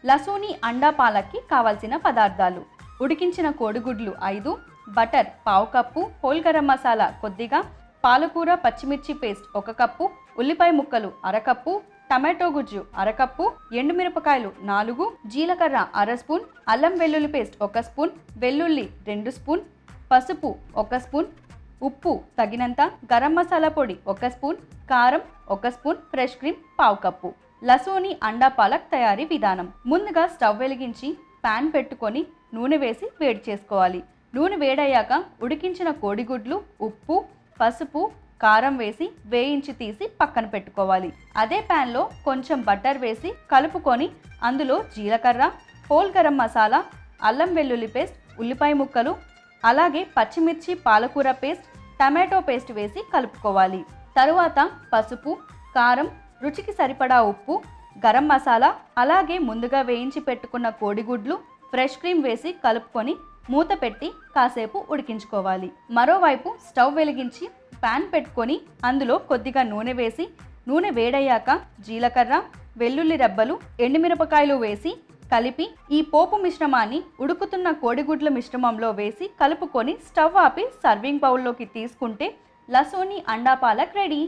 లసూని అండా పాలక్కి కావాల్సిన పదార్థాలు: ఉడికించిన కోడిగుడ్లు 5, బటర్ పావు కప్పు, హోల్ గరం మసాలా కొద్దిగా, పాలకూర పచ్చిమిర్చి పేస్ట్ 1 కప్పు, ఉల్లిపాయ ముక్కలు అరకప్పు, టమాటో గుజ్జు అరకప్పు, ఎండుమిరపకాయలు 4, జీలకర్ర అర స్పూన్, అల్లం వెల్లుల్లి పేస్ట్ 1 స్పూన్, వెల్లుల్లి 2 స్పూన్, పసుపు 1 స్పూన్, ఉప్పు తగినంత, గరం మసాలా పొడి 1 స్పూన్, కారం 1 స్పూన్, ఫ్రెష్ క్రీమ్ పావు కప్పు. లసూని అండా పాలక్ తయారీ విధానం: ముందుగా స్టవ్ వెలిగించి పాన్ పెట్టుకొని నూనె వేసి వేడి చేసుకోవాలి. నూనె వేడయ్యాక ఉడికించిన కోడిగుడ్లు, ఉప్పు, పసుపు, కారం వేసి వేయించి తీసి పక్కన పెట్టుకోవాలి. అదే ప్యాన్లో కొంచెం బటర్ వేసి కలుపుకొని అందులో జీలకర్ర, హోల్ గరం మసాలా, అల్లం వెల్లుల్లి పేస్ట్, ఉల్లిపాయ ముక్కలు, అలాగే పచ్చిమిర్చి పాలకూర పేస్ట్, టమాటో పేస్ట్ వేసి కలుపుకోవాలి. తరువాత పసుపు, కారం, రుచికి సరిపడా ఉప్పు, గరం మసాలా, అలాగే ముందుగా వేయించి పెట్టుకున్న కోడిగుడ్లు, ఫ్రెష్ క్రీమ్ వేసి కలుపుకొని మూత పెట్టి కాసేపు ఉడికించుకోవాలి. మరోవైపు స్టవ్ వెలిగించి పాన్ పెట్టుకొని అందులో కొద్దిగా నూనె వేసి నూనె వేడయ్యాక జీలకర్ర, వెల్లుల్లి రెబ్బలు, ఎండుమిరపకాయలు వేసి కలిపి ఈ పోపు మిశ్రమాన్ని ఉడుకుతున్న కోడిగుడ్ల మిశ్రమంలో వేసి కలుపుకొని స్టవ్ ఆపి సర్వింగ్ బౌల్లోకి తీసుకుంటే లసూని అండా పాలక్ రెడీ.